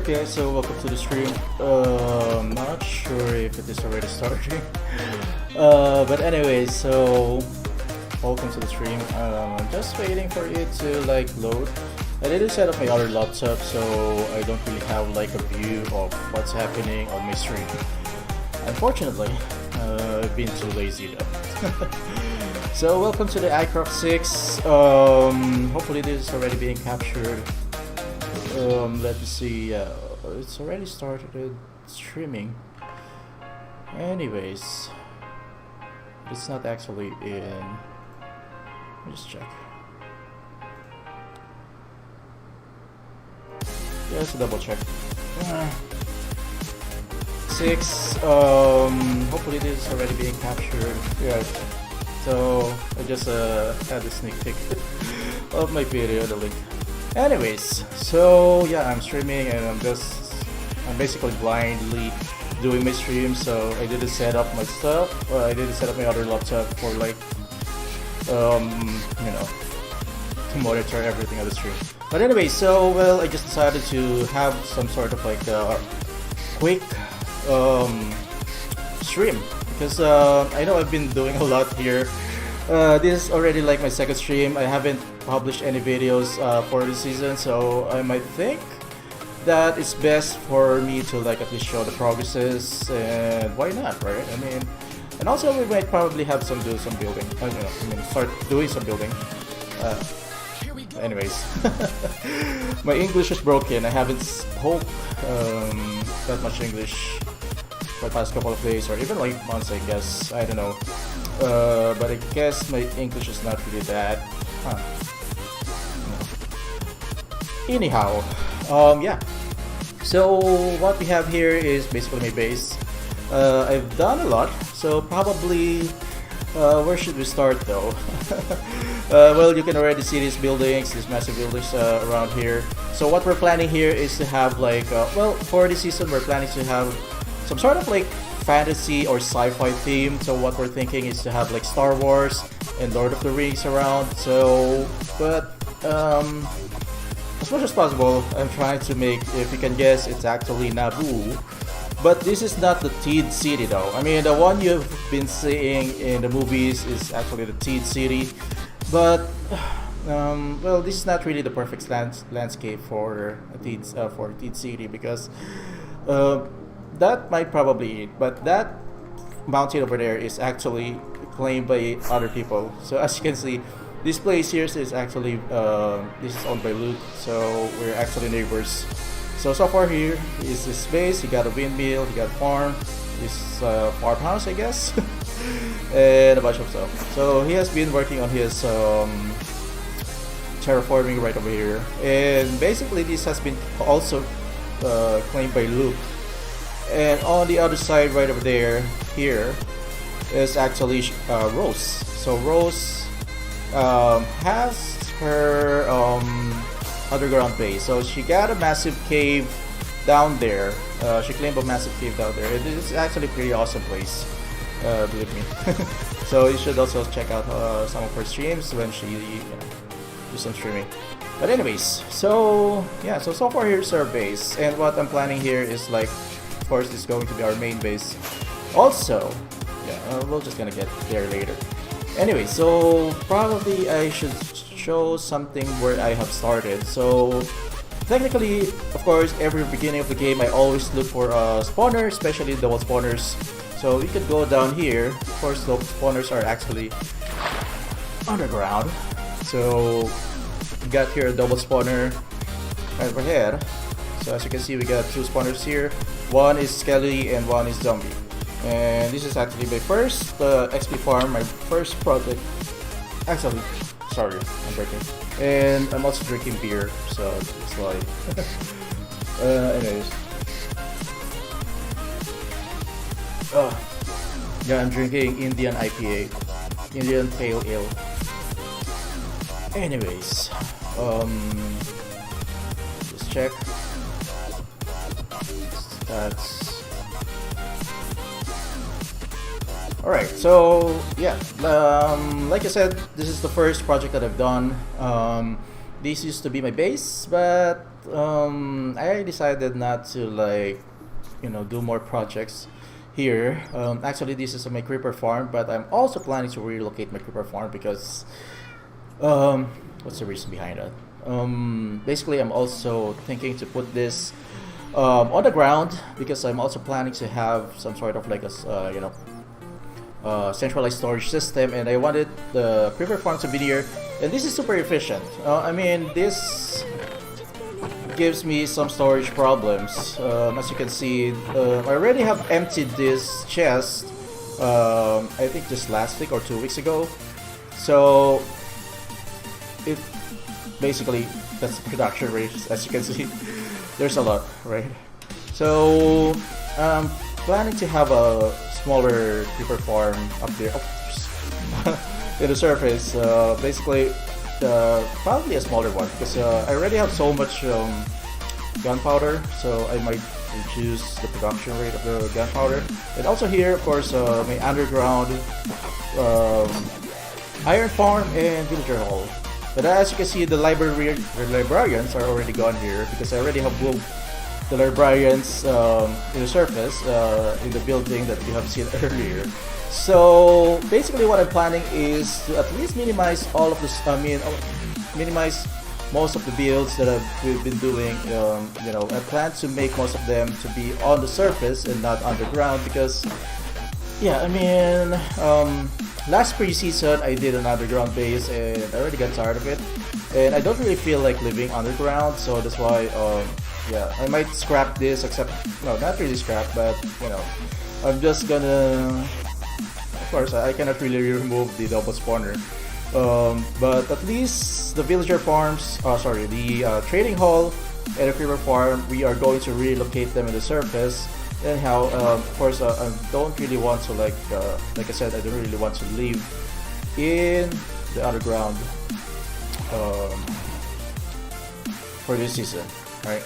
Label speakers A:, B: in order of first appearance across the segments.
A: Alright guys, so welcome to the stream. Not sure if it is already starting. But anyway, so welcome to the stream. I'm just waiting for it to like load. I didn't set up my other laptop, so I don't really have like a view of what's happening on my stream. Unfortunately, I've been too lazy though. So welcome to the iCraft 6. Hopefully this is already being captured. Let me see. It's already started streaming. Anyways, it's not actually in. Let me just check. Just double check. 6. Hopefully this is already being captured. Yeah. So I just had a sneak peek of my video, the link. Anyways, so yeah, I'm streaming and I'm basically blindly doing my stream. So I didn't set up my stuff. I didn't set up my other laptop for like you know, to monitor everything on the stream. But anyway, so well, I just decided to have some sort of like quick stream because I know I've been doing a lot here. This is already like my second stream. I haven't published any videos for this season, so I might think that it's best for me to like at least show the progresses, and why not, right? I mean, and also we might probably have some building. I mean, start doing some building. Anyways, my English is broken. I haven't spoke that much English for the past couple of days, or even like months, I guess. I don't know. But I guess my English is not really bad. Huh. Anyhow, yeah. So what we have here is basically my base. I've done a lot, so probably where should we start though? Well, you can already see these buildings, these massive buildings around here. So what we're planning here is to have like, well, for this season we're planning to have some sort of like fantasy or sci-fi theme. So what we're thinking is to have like Star Wars and Lord of the Rings around. So, but as much as possible, I'm trying to make, if you can guess, it's actually Naboo. But this is not the Teed City though. I mean, the one you've been seeing in the movies is actually the Teed City. But well, this is not really the perfect landscape for Teed City because that might probably it. But that mountain over there is actually claimed by other people. So as you can see, this place here is actually this is owned by Luke, so we're actually neighbors. So far here is this space. You got a windmill, you got a farm, this farmhouse, I guess, and a bunch of stuff. So he has been working on his terraforming right over here, and basically this has been also claimed by Luke. And on the other side, right over there, here is actually Rose. So Rose has her underground base. So she got a massive cave down there. She claimed a massive cave down there. It is actually a pretty awesome place, believe me. So you should also check out some of her streams when she do some streaming. But anyways, so yeah, so far here's our base, and what I'm planning here is like, of course, this is going to be our main base. Also, yeah, we're just gonna get there later. Anyway, so probably I should show something where I have started. So technically, of course, every beginning of the game I always look for a spawner, especially double spawners. So you can go down here. Of course, the spawners are actually underground. So we got here a double spawner right over here. So as you can see, we got two spawners here. One is Skelly and one is Zombie. And this is actually my first XP farm, my first project. Actually, sorry, I'm drinking. And I'm also drinking beer, so that's why. Anyways. Yeah, I'm drinking Indian IPA. Indian Pale Ale. Anyways. Just check. That's alright, so yeah, like I said, this is the first project that I've done. This used to be my base, but I decided not to like, do more projects here. Actually, this is my creeper farm, but I'm also planning to relocate my creeper farm because, what's the reason behind that? Basically, I'm also thinking to put this on the ground because I'm also planning to have some sort of like a centralized storage system, and I wanted the creeper farm to be here. And this is super efficient. I mean, this gives me some storage problems. As you can see, I already have emptied this chest. I think just last week or 2 weeks ago. So it basically, that's the production rate. As you can see, there's a lot, right? So I'm planning to have a smaller creeper farm up there. In the surface, basically probably a smaller one because I already have so much gunpowder, so I might reduce the production rate of the gunpowder. And also here, of course, my underground iron farm and villager hall. But as you can see, the librarians are already gone here because I already have moved the librarians in the surface in the building that you have seen earlier. So basically what I'm planning is to at least minimize all of this, minimize most of the builds that we've been doing. I plan to make most of them to be on the surface and not underground because, last pre-season I did an underground base and I already got tired of it. And I don't really feel like living underground, so that's why, I might scrap this, no, not really scrap, but, I'm just gonna... Of course, I cannot really remove the double spawner, but at least the villager farms, the trading hall and the creeper farm, we are going to relocate them in the surface. Anyhow, of course, I don't really want to like I said, I don't really want to live in the underground for this season, right?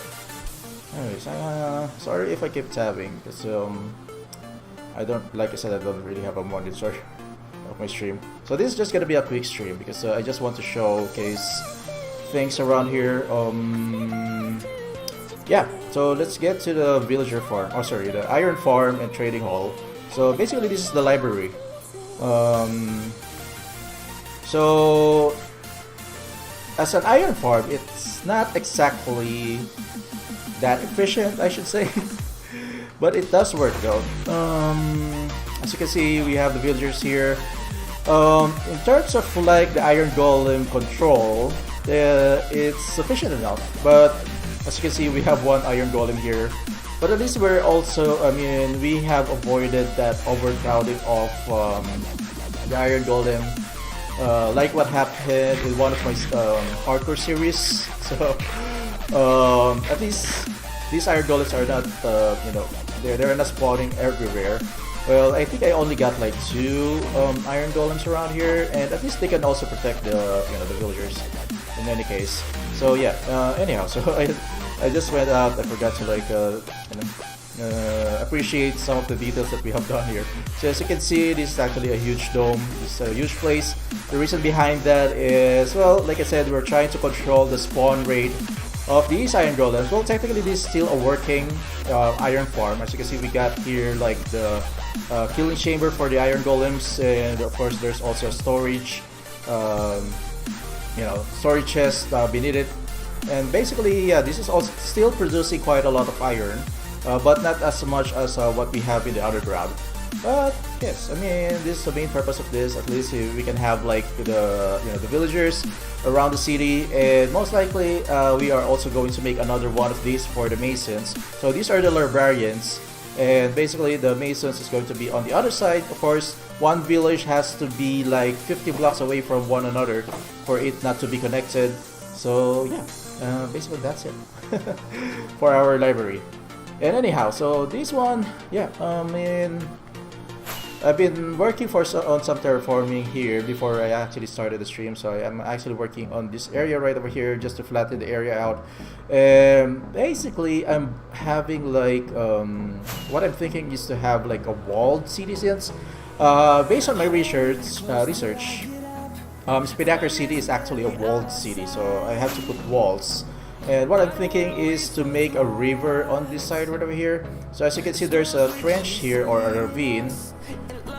A: Anyways, sorry if I keep tabbing because I don't, like I said, I don't really have a monitor of my stream. So this is just gonna be a quick stream because I just want to showcase things around here. So let's get to the villager farm. The iron farm and trading hall. So basically this is the library. So as an iron farm, it's not exactly that efficient, I should say. But it does work though. As you can see, we have the villagers here. In terms of like the iron golem control, it's sufficient enough. But as you can see, we have one iron golem here. But at least we're also, we have avoided that overcrowding of the iron golem. Like what happened in one of my hardcore series. So at least these iron golems are not, they're not spawning everywhere. Well, I think I only got like 2 iron golems around here, and at least they can also protect the the villagers in any case. So anyhow, so I just went out. I forgot to like appreciate some of the details that we have done here. So as you can see, this is actually a huge dome. This is a huge place. The reason behind that is, well, like I said, we're trying to control the spawn rate of these iron golems. Well, technically this is still a working iron farm. As you can see, we got here like the killing chamber for the iron golems, and of course there's also a storage storage chest beneath it. And basically, this is also still producing quite a lot of iron, but not as much as what we have in the underground. But yes, this is the main purpose of this. At least we can have like the the villagers around the city, and most likely we are also going to make another one of these for the masons. So these are the librarians, and basically the masons is going to be on the other side. Of course, one village has to be like 50 blocks away from one another for it not to be connected. So basically that's it for our library. And anyhow, so this one, I've been working on some terraforming here before I actually started the stream. So I'm actually working on this area right over here just to flatten the area out. Basically, I'm having like what I'm thinking is to have like a walled city, since based on my research, Spinnaker city is actually a walled city. So I have to put walls And what I'm thinking is to make a river on this side right over here. So as you can see, there's a trench here, or a ravine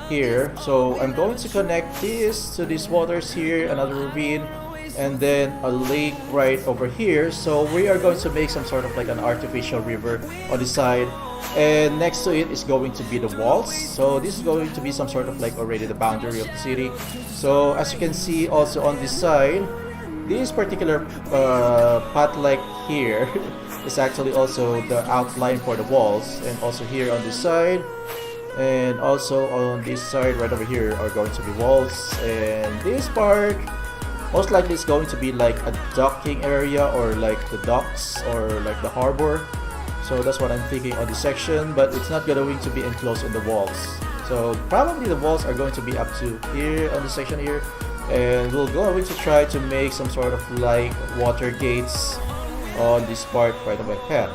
A: here. So I'm going to connect this to these waters here, another ravine, and then a lake right over here. So we are going to make some sort of like an artificial river on the side, and next to it is going to be the walls. So this is going to be some sort of like already the boundary of the city. So as you can see also on this side, this particular path like here is actually also the outline for the walls, and also here on this side, and also on this side right over here are going to be walls. And this part most likely is going to be like a docking area, or like the docks, or like the harbor. So that's what I'm thinking on this section, but it's not going to be enclosed in the walls. So probably the walls are going to be up to here on this section here, and we're going to try to make some sort of like water gates on this part right over here,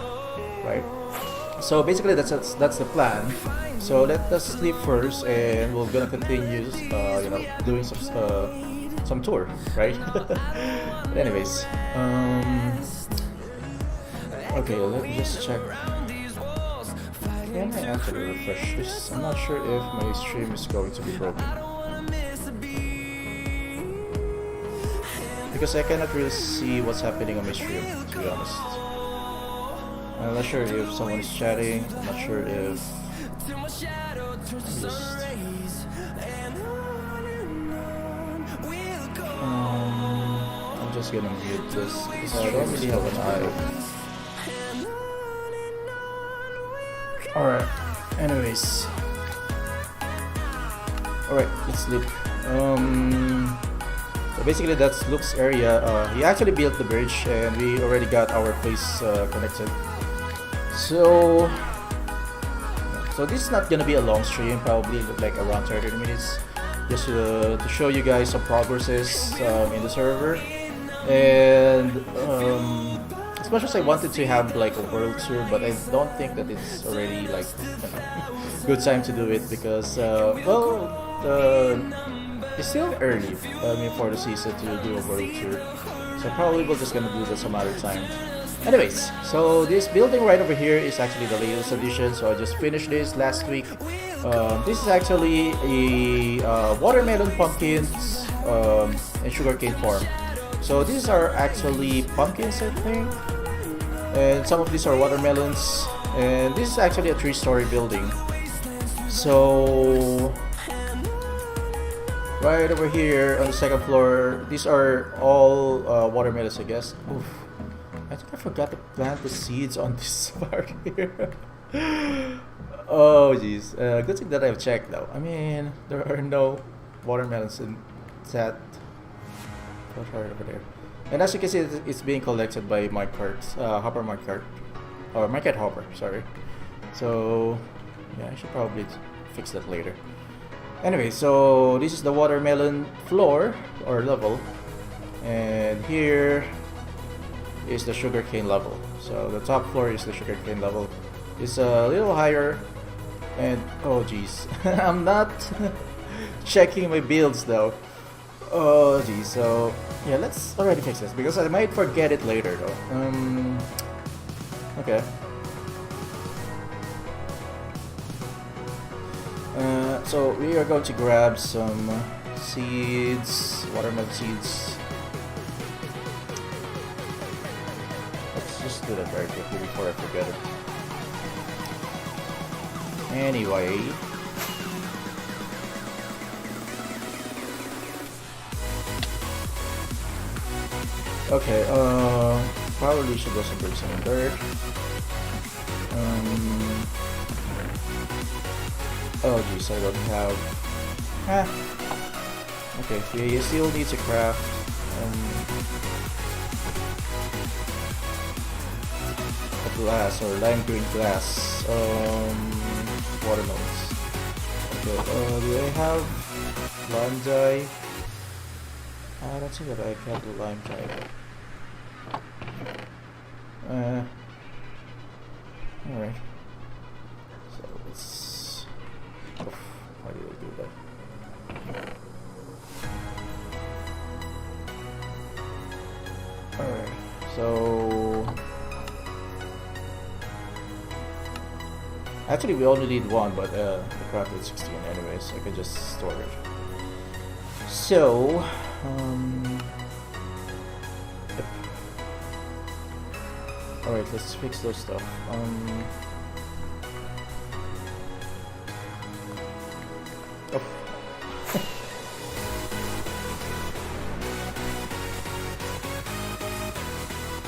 A: right? So basically that's the plan. So let us sleep first, and we're gonna continue, you know, doing some tour, right? But anyways, okay, let me just check. Can I actually refresh this? I'm not sure if my stream is going to be broken, because I cannot really see what's happening on my stream, to be honest. I'm not sure if someone is chatting. I'm not sure if I'm just gonna mute this because I don't really have an eye. Alright, anyways. Alright, let's sleep. So basically that's Luke's area. He actually built the bridge, and we already got our place connected. So this is not gonna be a long stream, probably like around 30 minutes, just to show you guys some progresses in the server. And as much as I wanted to have like a world tour, but I don't think that it's already like good time to do it, because well, it's still early, I mean, for the season to do a world tour. So probably we're just gonna do that some other time. Anyways, so this building right over here is actually the latest addition. So I just finished this last week. This is actually a watermelon, pumpkins, and sugarcane farm. So these are actually pumpkins, I think, and some of these are watermelons. And this is actually a 3-story building. So right over here on the second floor, these are all watermelons, I guess. Oof. I think I forgot to plant the seeds on this part here. Oh jeez, good thing that I've checked though. I mean, there are no watermelons in that part over there. And as you can see, it's being collected by my cart, hopper my cart, or market hopper, sorry. So yeah, I should probably fix that later. Anyway, so this is the watermelon floor or level, and here is the sugarcane level. So the top floor is the sugarcane level. It's a little higher, and oh geez, I'm not checking my builds though. Oh geez, so yeah, let's already fix this because I might forget it later though. Okay. So we are going to grab some seeds, watermelon seeds. Let's just do that very quickly before I forget it. Anyway. Okay, probably should also bring some dirt. Oh geez, I don't have... Okay, you still need to craft a glass, or lime green glass, watermelons. Okay, do I have lime dye? I don't think that I have the lime dye. Alright. So let's... Oof, why did I do that? Alright, so... Actually, we only need one, but the craft is 16 anyway, so I can just store it. So, yep. Alright, let's fix those stuff. Oh.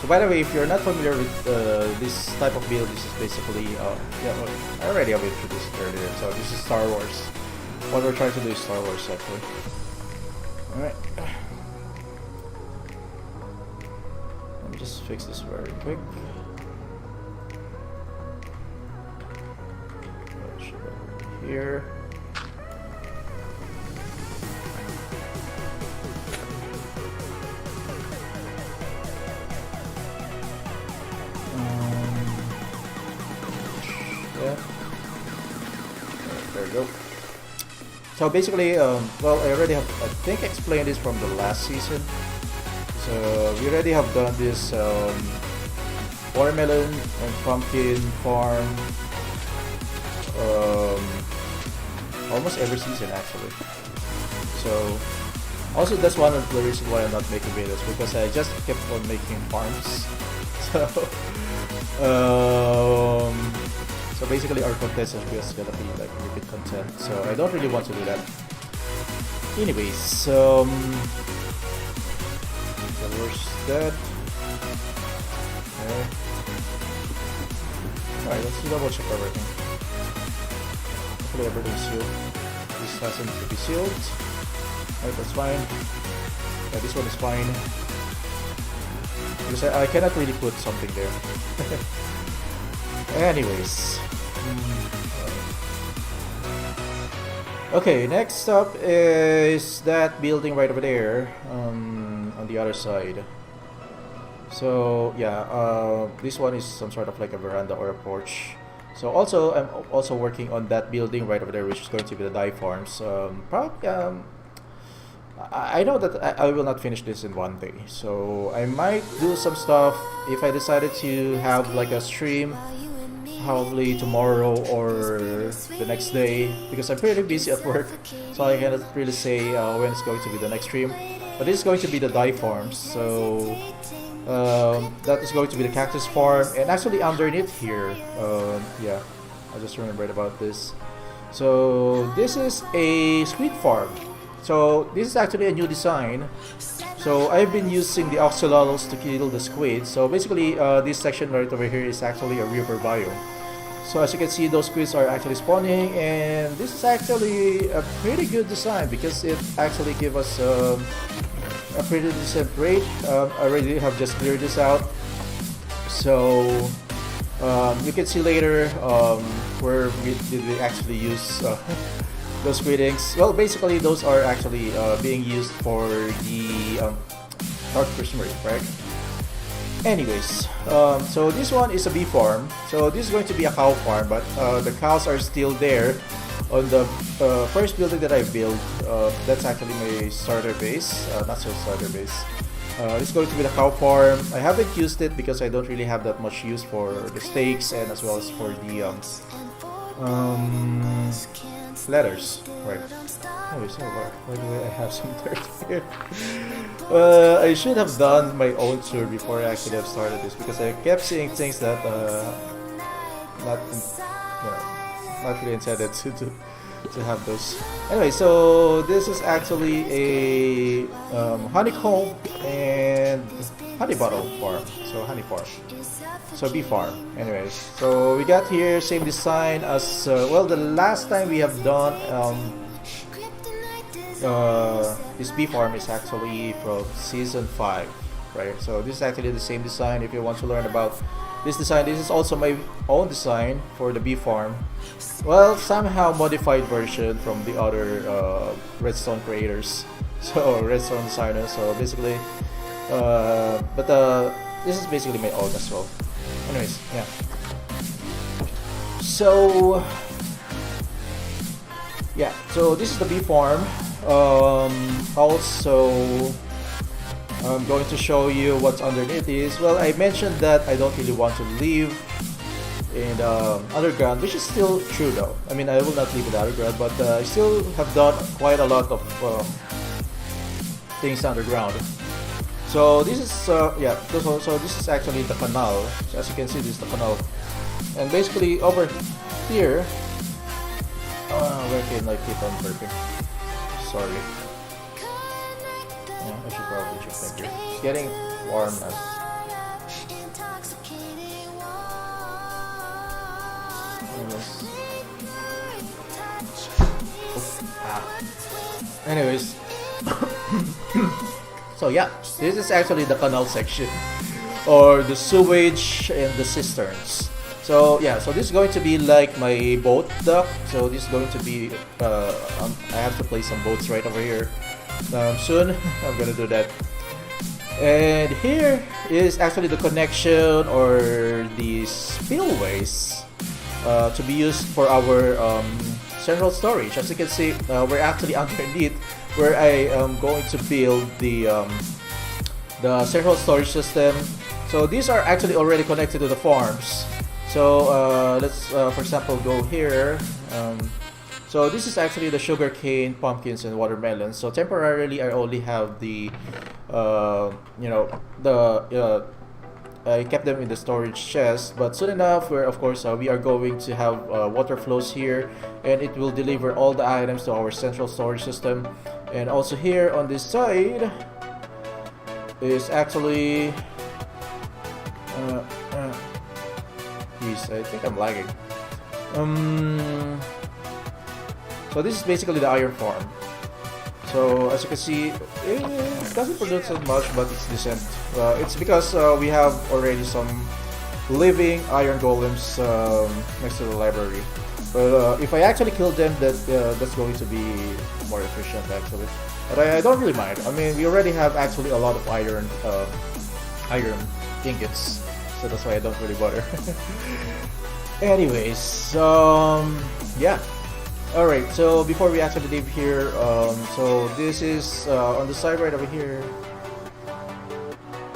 A: So by the way, if you're not familiar with this type of build, this is basically, yeah, well, I already have introduced it earlier. So this is Star Wars. What we're trying to do is Star Wars, actually. All right. Let me just fix this very quick. Here. Yeah. There we go. So basically, well, I already have, I think, explained this from the last season. So we already have done this watermelon and pumpkin farm almost every season actually. So also that's one of the reasons why I'm not making videos, because I just kept on making farms. So basically our content is just gonna be like repeat content, so I don't really want to do that. Anyways, so where's that? Okay. Alright, let's double check everything. Hopefully everything's sealed. This hasn't to be sealed. Alright, that's fine. Yeah, this one is fine. Because I cannot really put something there. Anyways. Okay, next up is that building right over there on the other side. So yeah, this one is some sort of like a veranda or a porch. So also I'm also working on that building right over there, which is going to be the dye farms. Probably I know that I will not finish this in one day, so I might do some stuff if I decided to have like a stream probably tomorrow or the next day, because I'm pretty busy at work, so I cannot really say when it's going to be the next stream. But this is going to be the dye farms, so that is going to be the cactus farm, and actually underneath here, yeah, I just remembered about this. So this is a squid farm. So this is actually a new design. So I've been using the axolotls to kill the squid. So basically this section right over here is actually a river biome. So as you can see, those squids are actually spawning, and this is actually a pretty good design because it actually gives us a pretty decent rate. I already have just cleared this out. So you can see later where did we actually use those squid eggs. Well, basically those are actually being used for the dark prismarine, right? Anyways, so this one is a bee farm. So this is going to be a cow farm, but the cows are still there on the first building that I built. That's actually my starter base, not so starter base. This is going to be the cow farm. I haven't used it because I don't really have that much use for the steaks and as well as for the letters, right? Oh, so why do I have some dirt here? I should have done my own tour before I actually have started this, because I kept seeing things that not really intended to have those. Anyway, so this is actually a honeycomb and honey bottle farm. So honey farm. So bee farm. Anyways, so we got here same design as well. The last time we have done this bee farm is actually from season 5, right? So this is actually the same design. If you want to learn about this design, this is also my own design for the bee farm. Well, somehow modified version from the other redstone creators, so redstone designers. So basically, but this is basically my own as well. Anyways, yeah. So yeah, so this is the bee farm. Also, I'm going to show you what's underneath this. Well, I mentioned that I don't really want to leave in underground, which is still true though. I mean, I will not leave it underground, but I still have done quite a lot of things underground. So this is yeah. So this is actually the canal. So as you can see, this is the canal, and basically over here, where can I keep on burping? Sorry. Yeah, I should probably check that here. It's getting warm as. Anyways, so yeah, this is actually the canal section, or the sewage and the cisterns. So yeah, so this is going to be like my boat dock. So this is going to be, I have to place some boats right over here soon. I'm gonna do that. And here is actually the connection or the spillways to be used for our central storage. As you can see, we're actually underneath where I am going to build the central storage system. So these are actually already connected to the farms. So let's, for example, go here. So this is actually the sugar cane, pumpkins, and watermelons. So temporarily, I only have the, you know, the I kept them in the storage chest, but soon enough, of course, we are going to have water flows here, and it will deliver all the items to our central storage system. And also here on this side is actually, geez, I think I'm lagging. So this is basically the iron farm. So as you can see, it doesn't produce as much, but it's decent. It's because we have already some living iron golems next to the library. But if I actually kill them, that's going to be more efficient actually. But I don't really mind. I mean, we already have actually a lot of iron ingots, so that's why I don't really bother. Anyways, yeah. Alright, so before we actually leave here, so this is on the side right over here.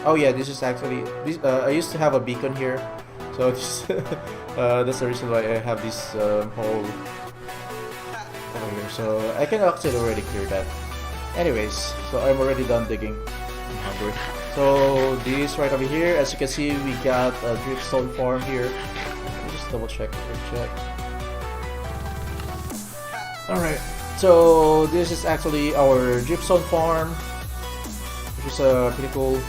A: Oh yeah, this is actually, I used to have a beacon here, so this, that's the reason why I have this hole over here. So I can actually already clear that. Anyways, so I'm already done digging. I'm hungry. So this right over here, as you can see, we got a dripstone farm here. Let me just double check. Alright, so this is actually our dripstone farm, which is pretty cool.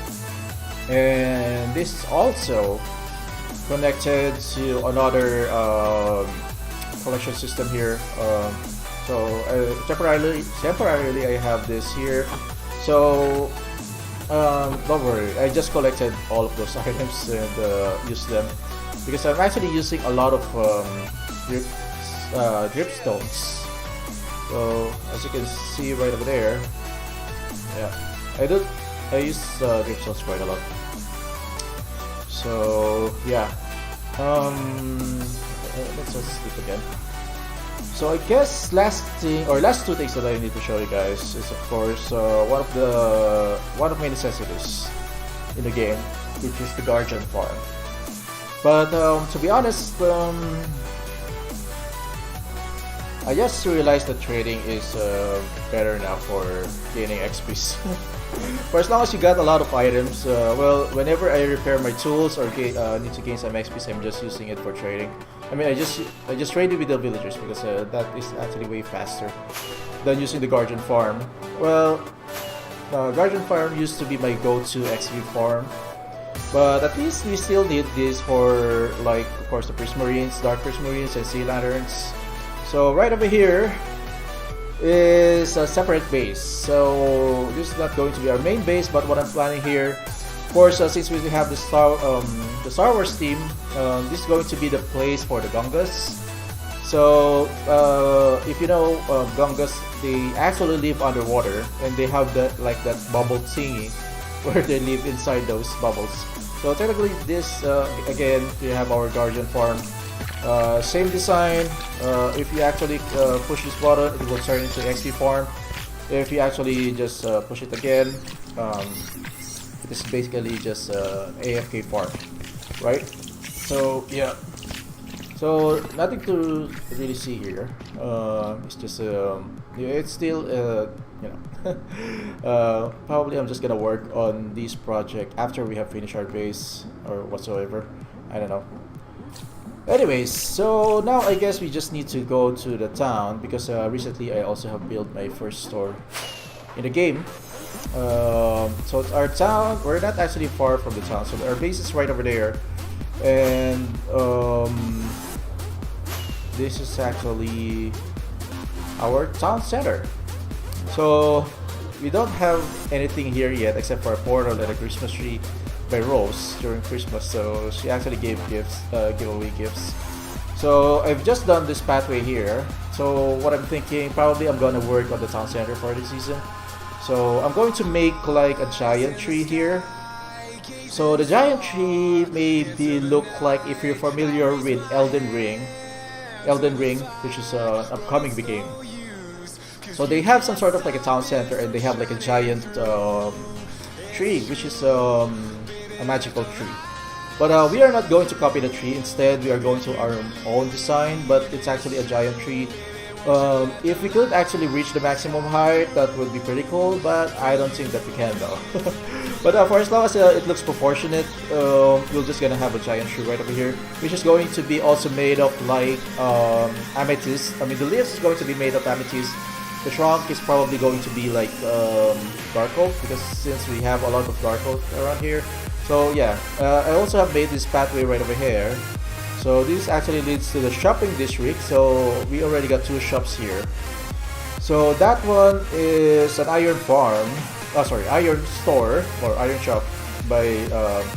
A: And this is also connected to another collection system here. So temporarily I have this here. So don't worry, I just collected all of those items and used them because I'm actually using a lot of dripstones. So as you can see right over there, yeah, I use dripstones quite a lot. So yeah, let's just skip again. So I guess last two things that I need to show you guys is of course one of my necessities in the game, which is the guardian farm. But to be honest, I just realized that trading is better now for gaining XPs. For as long as you got a lot of items, well, whenever I repair my tools or need to gain some XPs, I'm just using it for trading. I mean, I just trade it with the villagers because that is actually way faster than using the guardian farm. Well, guardian farm used to be my go-to XP farm, but at least we still need this for, like, of course, the prismarines, dark prismarines, and sea lanterns. So right over here is a separate base. So this is not going to be our main base, but what I'm planning here, of course, since we have the Star Wars theme, this is going to be the place for the Gungas. So if you know Gungas, they actually live underwater, and they have that bubble thingy where they live inside those bubbles. So technically, this again, we have our guardian farm. Same design. If you actually push this button, it will turn into XP farm. If you actually just push it again, it is basically just AFK farm, right? So yeah, So nothing to really see here. It's just it's still you know probably I'm just gonna work on this project after we have finished our base or whatsoever. I don't know. Anyways, so now I guess we just need to go to the town because recently I also have built my first store in the game. So our town, we're not actually far from the town, so our base is right over there, and this is actually our town center. So we don't have anything here yet except for a portal and a Christmas tree by Rose during Christmas. So she actually gave gifts, giveaway gifts. So I've just done this pathway here. So what I'm thinking, probably I'm gonna work on the town center for this season. So I'm going to make like a giant tree here. So the giant tree maybe look like if you're familiar with Elden Ring, which is an upcoming game. So they have some sort of like a town center, and they have like a giant tree, which is a magical tree. But we are not going to copy the tree. Instead, we are going to our own design. But it's actually a giant tree. If we could actually reach the maximum height, that would be pretty cool. But I don't think that we can though. But for as long as it looks proportionate, we're just gonna have a giant tree right over here, which is going to be also made of like amethyst. I mean, the leaves is going to be made of amethyst. The trunk is probably going to be like dark oak, because since we have a lot of dark oak around here. So yeah, I also have made this pathway right over here. So this actually leads to the shopping district. So we already got 2 shops here. So that one is an iron farm. Oh, sorry, iron store or iron shop by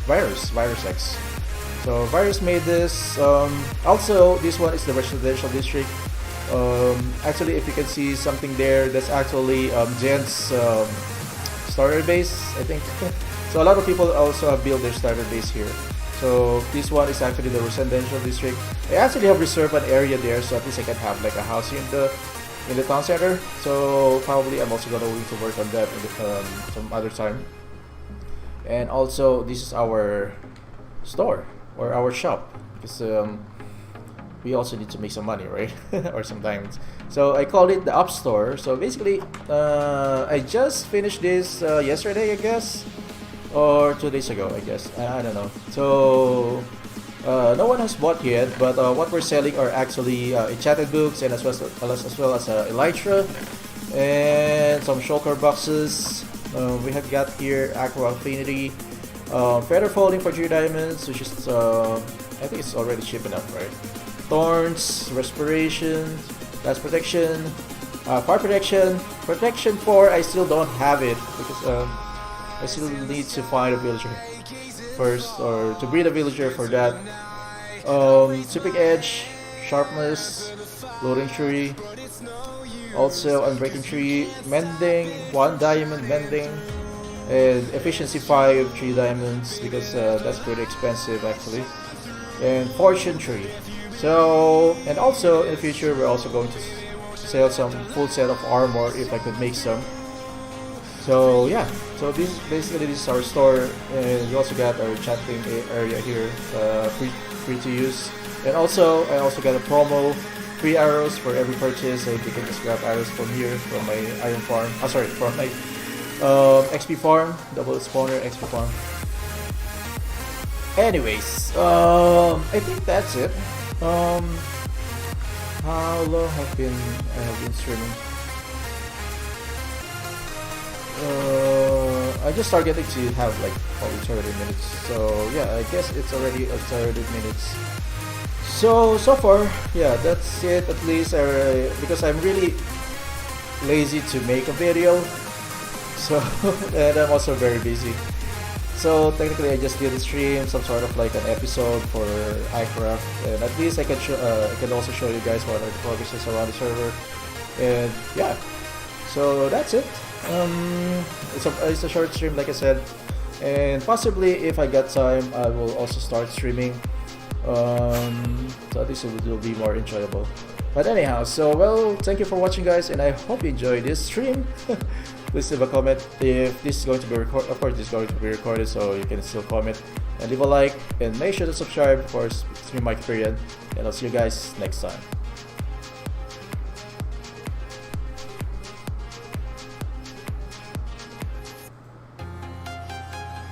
A: Virus X. So Virus made this. Also, this one is the residential district. Actually, if you can see something there, that's actually Jen's starter base, I think. So a lot of people also have built their starter base here. So this one is actually the residential district. I actually have reserved an area there, so at least I can have like a house in the town center. So probably I'm also gonna need to work on that in some other time. And also, this is our store or our shop, because we also need to make some money, right? Or some diamonds. So I call it the Up Store. So basically, I just finished this yesterday, I guess, or 2 days ago, I guess. I don't know. So no one has bought yet, but what we're selling are actually enchanted books, and as well as elytra and some shulker boxes. We have got here Aqua Affinity, Feather Folding for 3 diamonds, which is I think it's already cheap enough, right? Thorns, Respiration, Blast Protection, Fire Protection, Protection 4. I still don't have it because I still need to find a villager first, or to breed a villager for that. Tipping Edge, Sharpness, Loading Tree, also Unbreaking Tree, Mending, 1 diamond mending, and Efficiency 5, 3 diamonds, because that's pretty expensive actually, and Fortune Tree. So, and also in the future we're also going to sell some full set of armor if I could make some. So yeah, so this is our store, and we also got our chatting area here, free to use. And also I also got a promo, free arrows for every purchase, so you can just grab arrows from here, from my iron farm. From my XP farm, double spawner XP farm. Anyways, I think that's it. How long have I been streaming? I just started getting to have like probably 30 minutes. So yeah, I guess it's already 30 minutes. So far, yeah, that's it. At least because I'm really lazy to make a video. So and I'm also very busy. So technically, I just did a stream, some sort of like an episode for iCraft, and at least I can also show you guys what are the progresses around the server. And yeah, so that's it. It's a short stream, like I said, and possibly if I get time, I will also start streaming. So at least it will be more enjoyable. But anyhow, so well, thank you for watching, guys, and I hope you enjoyed this stream. Please leave a comment if this is going to be recorded. Of course, this is going to be recorded, so you can still comment and leave a like, and make sure to subscribe for Stream Mike period. And I'll see you guys next time.